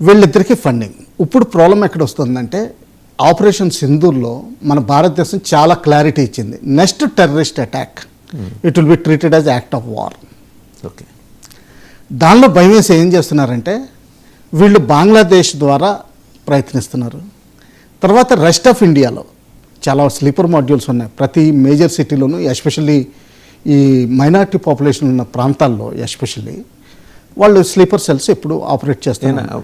వీళ్ళిద్దరికీ ఫండింగ్. ఇప్పుడు ప్రాబ్లం ఎక్కడ వస్తుందంటే ఆపరేషన్ సింధూర్లో మన భారతదేశం చాలా క్లారిటీ ఇచ్చింది. Next terrorist attack it will be treated as act of war. Okay, దానిలో భయం వేసి ఏం చేస్తున్నారంటే వీళ్ళు బంగ్లాదేశ్ ద్వారా ప్రయత్నిస్తున్నారు. తర్వాత రెస్ట్ ఆఫ్ ఇండియాలో చాలా స్లీపర్ మాడ్యూల్స్ ఉన్నాయి ప్రతి మేజర్ సిటీలోనూ, ఎస్పెషల్లీ ఈ మైనారిటీ పాపులేషన్ ఉన్న ప్రాంతాల్లో ఎస్పెషల్లీ వాళ్ళు స్లీపర్ సెల్స్ ఎప్పుడు ఆపరేట్ చేస్తున్నారు.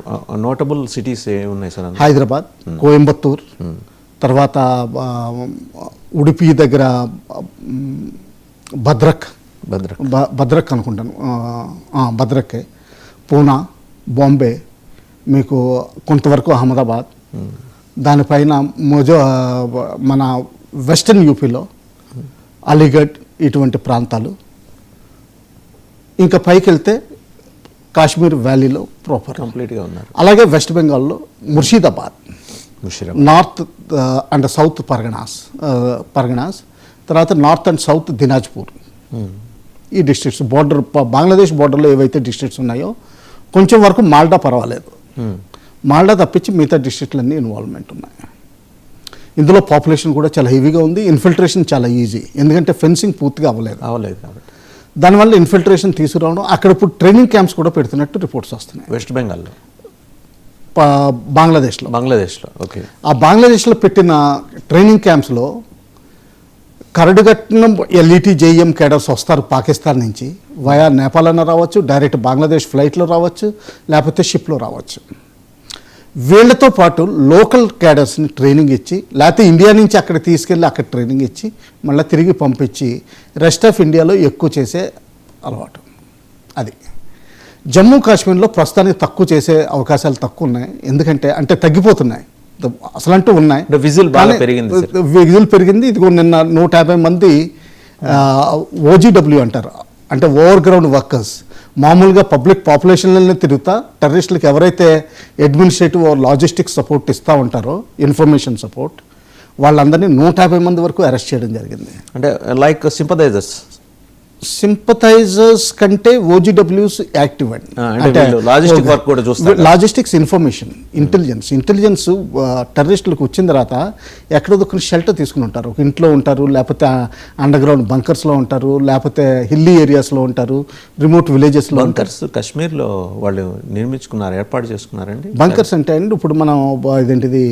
నోటబుల్ సిటీస్ ఉన్నాయి సార్? హైదరాబాద్, కోయంబత్తూర్, తర్వాత ఉడిపి దగ్గర భద్రక్ అనుకుంటాను, భద్రక్కే, పూనా, బాంబే, మీకు కొంతవరకు అహ్మదాబాద్, దానిపైన మన వెస్టర్న్ యూపీలో అలీగఢ్, ఇటువంటి ప్రాంతాలు. ఇంకా పైకి వెళ్తే కాశ్మీర్ వ్యాలీలో ప్రాపర్ కంప్లీట్గా ఉన్నారు. అలాగే వెస్ట్ బెంగాల్లో Murshidabad, north and south Parganas, తర్వాత నార్త్ అండ్ సౌత్ దినాజ్పూర్, ఈ డిస్ట్రిక్ట్స్ బార్డర్, బంగ్లాదేశ్ బార్డర్లో ఏవైతే డిస్ట్రిక్ట్స్ ఉన్నాయో కొంచెం వరకు మాల్డా పర్వాలేదు, మాల్డా తప్పించి మిగతా డిస్ట్రిక్ట్లన్నీ ఇన్వాల్వ్మెంట్ ఉన్నాయి. ఇందులో పాపులేషన్ కూడా చాలా హెవీగా ఉంది. ఇన్ఫిల్ట్రేషన్ చాలా ఈజీ, ఎందుకంటే ఫెన్సింగ్ పూర్తిగా అవ్వలేదు కాబట్టి దానివల్ల ఇన్ఫిల్ట్రేషన్ తీసుకురావడం. అక్కడ ఇప్పుడు ట్రైనింగ్ క్యాంప్స్ కూడా పెడుతున్నట్టు రిపోర్ట్స్ వస్తున్నాయి. వెస్ట్ బెంగాల్లో, బంగ్లాదేశ్లో. ఓకే, ఆ బంగ్లాదేశ్లో పెట్టిన ట్రైనింగ్ క్యాంప్స్లో కరడుగట్టిన ఎల్ఈటీ జేఈఎం కేడర్స్ వస్తారు పాకిస్తాన్ నుంచి, వయా నేపాల్ అన్న రావచ్చు, డైరెక్ట్ బంగ్లాదేశ్ ఫ్లైట్లో రావచ్చు, లేకపోతే షిప్లో రావచ్చు. వీళ్ళతో పాటు లోకల్ క్యాడర్స్ని ట్రైనింగ్ ఇచ్చి, లేకపోతే ఇండియా నుంచి అక్కడ తీసుకెళ్ళి అక్కడ ట్రైనింగ్ ఇచ్చి మళ్ళీ తిరిగి పంపించి రెస్ట్ ఆఫ్ ఇండియాలో ఎక్కువ చేసే అలవాటు అది. జమ్మూ కాశ్మీర్లో ప్రస్తుతానికి తక్కువ చేసే అవకాశాలు తక్కువ ఉన్నాయి, ఎందుకంటే అంటే తగ్గిపోతున్నాయి అసలంటూ ఉన్నాయి. విజిల్ పెరిగింది. ఇదిగో నిన్న 150 మంది ఓజీడబ్ల్యూ అంటారు, అంటే ఓవర్ గ్రౌండ్ వర్కర్స్, మామూలుగా పబ్లిక్ పాపులేషన్లనే తిరుగుతా టెర్రరిస్టులకు ఎవరైతే అడ్మినిస్ట్రేటివ్ లాజిస్టిక్స్ సపోర్ట్ ఇస్తూ ఉంటారో, ఇన్ఫర్మేషన్ సపోర్ట్, వాళ్ళందరినీ 150 మంది వరకు అరెస్ట్ చేయడం జరిగింది. అంటే లైక్ సింపథైజర్స్ కంటే ఓజీడబ్ల్యూస్ యాక్టివ్ అండి. అంటే లాజిస్టిక్ వర్క్ కూడా చూస్తారు, లాజిస్టిక్స్, ఇన్ఫర్మేషన్, ఇంటెలిజెన్స్ టెర్రరిస్టులకు వచ్చిన తర్వాత ఎక్కడో ఒక షెల్టర్ తీసుకుని ఉంటారు, ఒక ఇంట్లో ఉంటారు, లేకపోతే అండర్ గ్రౌండ్ బంకర్స్లో ఉంటారు, లేకపోతే హిల్లీ ఏరియాస్లో ఉంటారు, రిమోట్ విలేజెస్లో. బంకర్స్ కాశ్మీర్లో వాళ్ళు నిర్మించుకున్నారు, ఏర్పాటు చేసుకున్నారండి. బంకర్స్ అంటే అండి ఇప్పుడు మనం ఇదేంటిది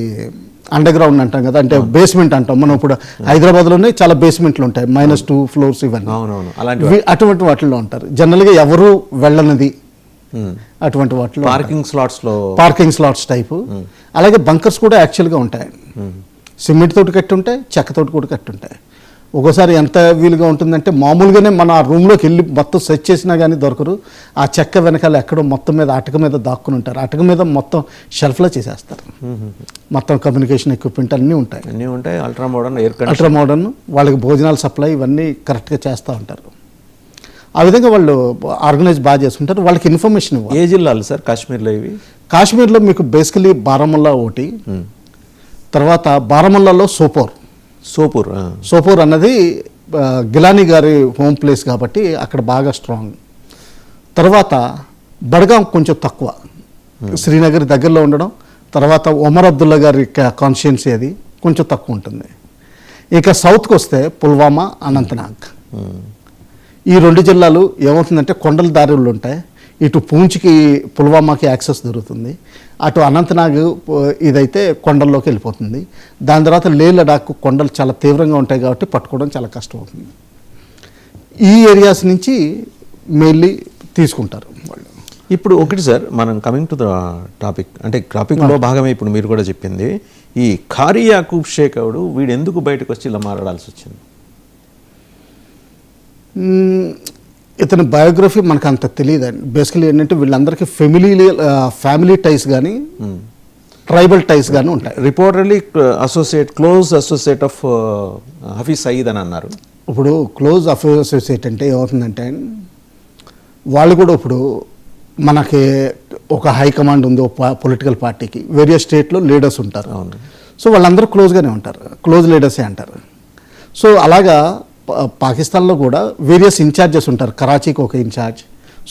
అండర్ గ్రౌండ్ అంటాం కదా, అంటే బేస్మెంట్ అంటాం మనం. ఇప్పుడు హైదరాబాద్లోనే చాలా బేస్మెంట్లు ఉంటాయి, -2 ఫ్లోర్స్ ఇవన్నీ, అటువంటి వాటిల్లో ఉంటారు. జనరల్గా ఎవరు వెళ్ళనిది అటువంటి వాటిలో పార్కింగ్ స్లాట్స్ టైపు. అలాగే బంకర్స్ కూడా యాక్చువల్గా ఉంటాయి, సిమెంట్ తోటి కట్టి ఉంటాయి, చెక్కతోటి కూడా కట్టి ఉంటాయి. ఒక్కోసారి ఎంత వీలుగా ఉంటుందంటే మామూలుగానే మన ఆ రూమ్లోకి వెళ్ళి మొత్తం సెర్చ్ చేసినా కానీ దొరకరు. ఆ చెక్క వెనకాల ఎక్కడో మొత్తం మీద అటక మీద దాక్కుని ఉంటారు, అటక మీద మొత్తం షెల్ఫ్లో చేసేస్తారు. మొత్తం కమ్యూనికేషన్ ఎక్విప్మెంట్ అన్నీ ఉంటాయి, అల్ట్రా మోడర్న్, వాళ్ళకి భోజనాలు సప్లై ఇవన్నీ కరెక్ట్గా చేస్తూ ఉంటారు. ఆ విధంగా వాళ్ళు ఆర్గనైజ్ బాగా చేసుకుంటారు. వాళ్ళకి ఇన్ఫర్మేషన్ ఇవ్వాలి. ఏ జిల్లాలు సార్ కాశ్మీర్లో ఇవి? కాశ్మీర్లో మీకు బేసికలీ బారాముల్లా ఒకటి, తర్వాత బారాముల్లాలో సోపూర్ అన్నది గిలానీ గారి హోమ్ ప్లేస్ కాబట్టి అక్కడ బాగా స్ట్రాంగ్. తర్వాత బడ్గాం కొంచెం తక్కువ, శ్రీనగర్ దగ్గరలో ఉండడం, తర్వాత ఒమర్ అబ్దుల్లా గారి కాన్స్టిట్యున్సీ అది కొంచెం తక్కువ ఉంటుంది. ఇక సౌత్కి వస్తే పుల్వామా, అనంతనాగ్, ఈ 2 జిల్లాలు ఏమవుతుందంటే కొండల దారులు ఉంటాయి. ఇటు పూంచ్కి పుల్వామాకి యాక్సెస్ దొరుకుతుంది, అటు అనంతనాగ్ ఇదైతే కొండల్లోకి వెళ్ళిపోతుంది. దాని తర్వాత లే లడాక్ కొండలు చాలా తీవ్రంగా ఉంటాయి కాబట్టి పట్టుకోవడం చాలా కష్టం అవుతుంది. ఈ ఏరియాస్ నుంచి మెయిన్లీ తీసుకుంటారు వాళ్ళు. ఇప్పుడు ఒకటి సార్, మనం కమింగ్ టు ద టాపిక్లో భాగమే ఇప్పుడు మీరు కూడా చెప్పింది, ఈ ఖారీ యాకూబ్ షేక్ అవుడు వీడు ఎందుకు బయటకు వచ్చి ఇలా మాట్లాడాల్సి వచ్చింది? ఇతని బయోగ్రఫీ మనకు అంత తెలియదండి. బేసికలీ ఏంటంటే వీళ్ళందరికీ ఫ్యామిలీ టైస్ కానీ ట్రైబల్ టైస్ కానీ ఉంటాయి. Reportedly close associate of Hafiz Saeed అని అన్నారు. ఇప్పుడు క్లోజ్ అసోసియేట్ అంటే ఏమవుతుందంటే వాళ్ళు కూడా ఇప్పుడు మనకి ఒక హైకమాండ్ ఉంది పొలిటికల్ పార్టీకి, వేరియస్ స్టేట్లో లీడర్స్ ఉంటారు. సో వాళ్ళందరూ క్లోజ్గానే ఉంటారు, క్లోజ్ లీడర్సే అంటారు. సో అలాగా పాకిస్తాన్లో కూడా వేరియస్ ఇన్ఛార్జెస్ ఉంటారు. కరాచీకి ఒక ఇన్ఛార్జ్,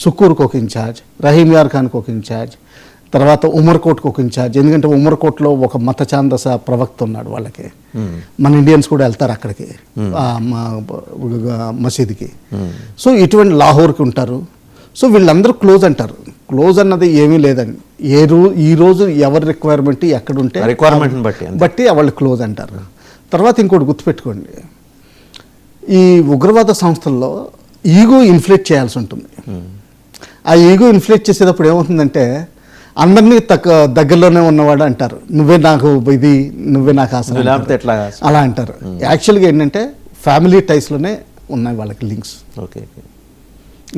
సుక్కూర్కి ఒక ఇన్ఛార్జ్, రహీమ్ యార్ ఖాన్కి ఒక ఇన్ఛార్జ్, తర్వాత ఉమర్కోట్కి ఒక ఇన్ఛార్జ్, ఎందుకంటే ఉమర్కోట్లో ఒక మత ఛాందస ప్రవక్త ఉన్నాడు వాళ్ళకి. మన ఇండియన్స్ కూడా వెళ్తారు అక్కడికి ఆ మసీదుకి. సో ఇటువంటి లాహోర్కి ఉంటారు. సో వీళ్ళందరూ క్లోజ్ అంటారు. క్లోజ్ అన్నది ఏమీ లేదండి. ఈ రోజు ఎవరి రిక్వైర్మెంట్ ఎక్కడుంటే రిక్వైర్మెంట్ బట్టి వాళ్ళు క్లోజ్ అంటారు. తర్వాత ఇంకోటి గుర్తుపెట్టుకోండి, ఈ ఉగ్రవాద సంస్థల్లో ఈగో ఇన్ఫ్లేట్ చేయాల్సి ఉంటుంది. ఆ ఈగో ఇన్ఫ్లేట్ చేసేటప్పుడు ఏమవుతుందంటే అందరినీ దగ్గరలోనే ఉన్నవాడు అంటారు, నువ్వే నాకు ఇది, నువ్వే నాకు ఆసరా అలా అంటారు. యాక్చువల్గా ఏంటంటే ఫ్యామిలీ టైస్లోనే ఉన్నాయి వాళ్ళకి లింక్స్. ఓకే,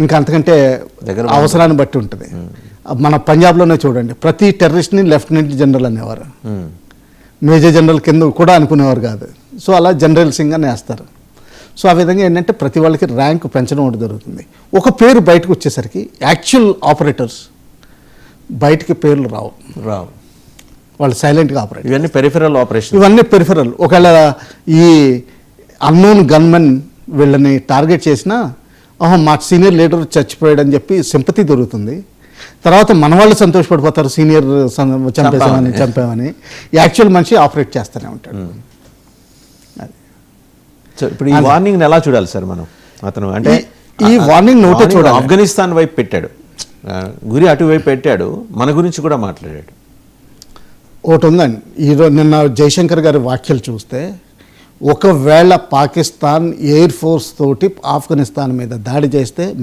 ఇంకా అంతకంటే అవసరాన్ని బట్టి ఉంటుంది. మన పంజాబ్లోనే చూడండి, ప్రతి టెర్రరిస్ట్ని లెఫ్టినెంట్ జనరల్ అనేవారు, మేజర్ జనరల్ కింద కూడా అనుకునేవారు కాదు. సో అలా జనరల్ సింగ్ అని వేస్తారు. సో ఆ విధంగా ఏంటంటే ప్రతి వాళ్ళకి ర్యాంక్ పెంచడం ఒకటి జరుగుతుంది. ఒక పేరు బయటకు వచ్చేసరికి యాక్చువల్ ఆపరేటర్స్ బయటికి పేర్లు రావు, వాళ్ళు సైలెంట్గా ఆపరేట్. ఇవన్నీ పెరిఫెరల్ ఆపరేషన్, ఇవన్నీ పెరిఫెరల్. ఒకవేళ ఈ అన్నోన్ గన్మెన్ వీళ్ళని టార్గెట్ చేసినా మా సీనియర్ లీడర్ చచ్చిపోయాడని చెప్పి సింపతి దొరుకుతుంది. తర్వాత మన వాళ్ళు సంతోషపడిపోతారు, సీనియర్ చంపామని. యాక్చువల్ మనిషి ఆపరేట్ చేస్తూనే ఉంటాడు. ఇప్పుడు ఈ వార్నింగ్ ఎలా చూడాలి సార్ మనం? అతను అంటే ఈ వార్నింగ్ నోటే చూడాలి. ఆఫ్ఘనిస్తాన్ వైపు పెట్టాడు, గురి అటువైపు పెట్టాడు, మన గురించి కూడా మాట్లాడాడు. ఒకటి ఉందండి, ఈరోజు నిన్న జయశంకర్ గారి వ్యాఖ్యలు చూస్తే, ఒకవేళ పాకిస్తాన్ ఎయిర్ ఫోర్స్ తోటి ఆఫ్ఘనిస్తాన్ మీద దాడి చేస్తే